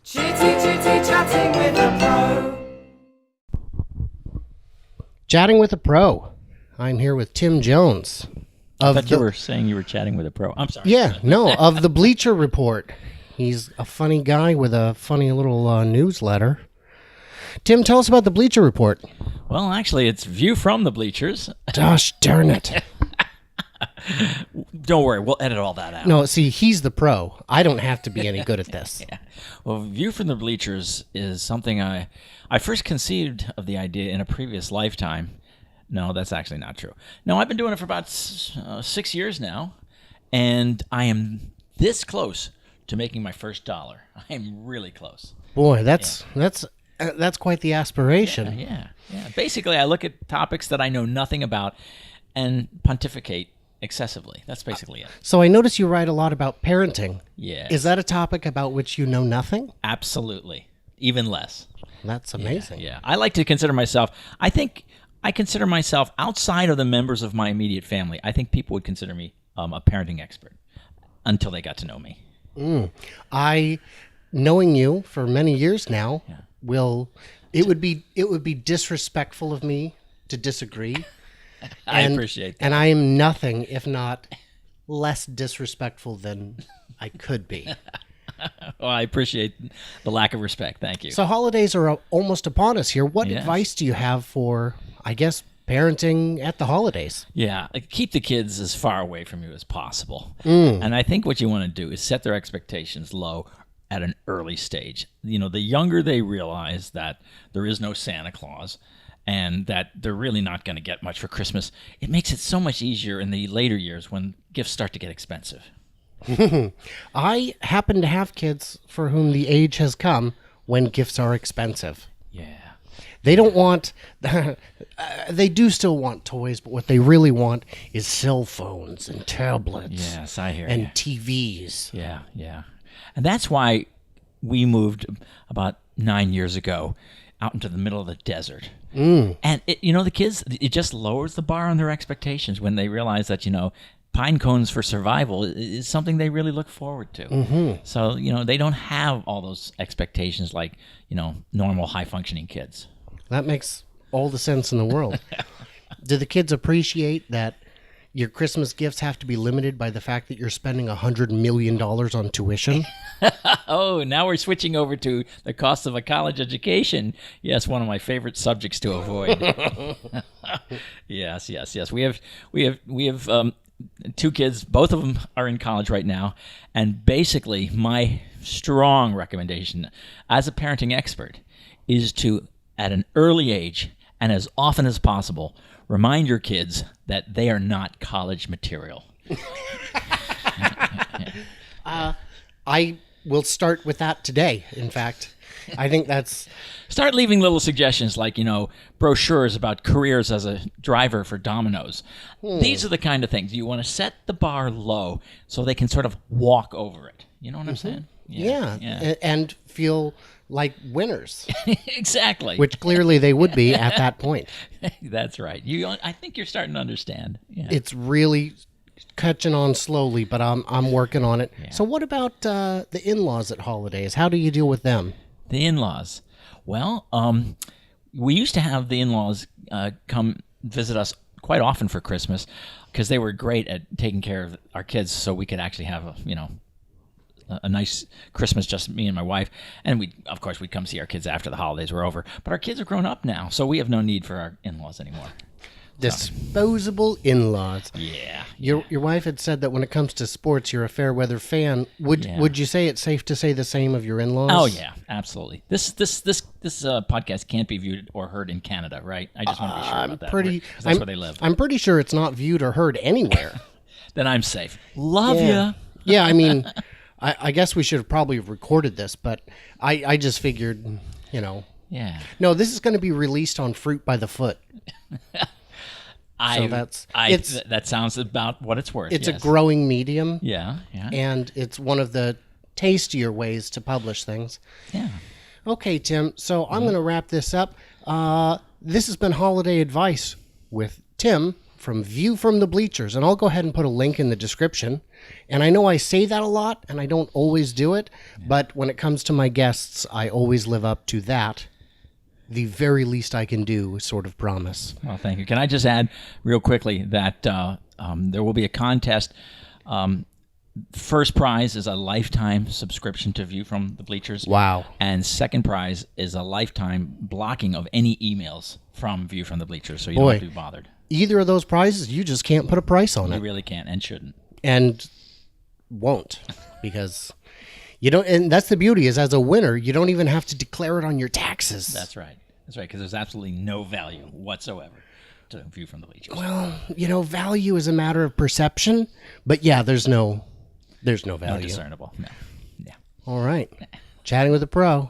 Chatting with a pro. Chatting with a pro. I'm here with Tim Jones. I thought you were saying you were chatting with a pro. I'm sorry. Yeah, no, of the Bleacher Report. He's a funny guy with a funny little newsletter. Tim, tell us about the Bleacher Report. Well, actually, it's View from the Bleachers. Gosh darn it. Don't worry, we'll edit all that out. No, see, he's the pro. I don't have to be any good at this. Yeah. Well, View from the Bleachers is something I first conceived of the idea in a previous lifetime. No, that's actually not true. No, I've been doing it for about 6 years now, and I am this close to making my first dollar. I am really close. Boy, that's quite the aspiration. Yeah. Basically, I look at topics that I know nothing about and pontificate excessively. That's basically it. So I notice you write a lot about parenting. Yeah. Is that a topic about which you know nothing? Absolutely. Even less. That's amazing. Yeah. I like to consider myself, I think I consider myself outside of the members of my immediate family. I think people would consider me a parenting expert until they got to know me. Knowing you for many years now, it would be disrespectful of me to disagree. I appreciate that. And I am nothing if not less disrespectful than I could be. Well, I appreciate the lack of respect. Thank you. So holidays are almost upon us here. What advice do you have for, I guess, parenting at the holidays? Yeah, keep the kids as far away from you as possible. And I think what you want to do is set their expectations low at an early stage. You know, the younger they realize that there is no Santa Claus and that they're really not going to get much for Christmas, it makes it so much easier in the later years when gifts start to get expensive. I happen to have kids for whom the age has come when gifts are expensive. Yeah. They don't want, they do still want toys, but what they really want is cell phones and tablets. Yes, I hear and you. TVs. Yeah. And that's why we moved about 9 years ago out into the middle of the desert. And, the kids, it just lowers the bar on their expectations when they realize that, pine cones for survival is something they really look forward to. Mm-hmm. So, they don't have all those expectations like, normal high-functioning kids. That makes all the sense in the world. Do the kids appreciate that your Christmas gifts have to be limited by the fact that you're spending $100 million on tuition? Oh, now we're switching over to the cost of a college education. Yes, one of my favorite subjects to avoid. Yes. We have two kids. Both of them are in college right now, and basically, my strong recommendation as a parenting expert is to, at an early age and as often as possible, remind your kids that they are not college material. I will start with that today, in fact. I think that's... Start leaving little suggestions like, brochures about careers as a driver for Domino's. These are the kind of things. You want to set the bar low so they can sort of walk over it. You know what I'm saying? Yeah. And feel like winners. Exactly. Which clearly they would be at that point. That's right. I think you're starting to understand. Yeah. It's really catching on slowly, but I'm working on it. Yeah. So what about the in-laws at holidays? How do you deal with them? The in-laws. Well, we used to have the in-laws come visit us quite often for Christmas because they were great at taking care of our kids, so we could actually have a nice Christmas, just me and my wife. And we'd come see our kids after the holidays were over. But our kids are grown up now, so we have no need for our in-laws anymore. Disposable in-laws. Yeah. Your wife had said that when it comes to sports, you're a fair weather fan. Would you say it's safe to say the same of your in-laws? Oh yeah, absolutely. This podcast can't be viewed or heard in Canada, right? I just want to be sure about that. That's where they live. I'm pretty sure it's not viewed or heard anywhere. Then I'm safe. Love ya. Yeah, I mean, I guess we should have probably recorded this, but I just figured, Yeah. No, this is going to be released on Fruit by the Foot. That sounds about what it's worth. It's a growing medium. Yeah. And it's one of the tastier ways to publish things. Yeah. Okay, Tim. So I'm going to wrap this up. This has been Holiday Advice with Tim from View from the Bleachers, and I'll go ahead and put a link in the description. And I know I say that a lot, and I don't always do it, but when it comes to my guests, I always live up to that. The very least I can do sort of promise. Well, thank you. Can I just add real quickly that there will be a contest. First prize is a lifetime subscription to View from the Bleachers. Wow. And second prize is a lifetime blocking of any emails from View from the Bleachers, so you don't have to be bothered. Either of those prizes, you just can't put a price on it. You really can't and shouldn't. And won't, because you don't. And that's the beauty, is as a winner, you don't even have to declare it on your taxes. That's right. That's right, because there's absolutely no value whatsoever to View from the Bleachers. Well, value is a matter of perception, but yeah, there's no value. No discernible. No. Yeah. All right. Chatting with a pro.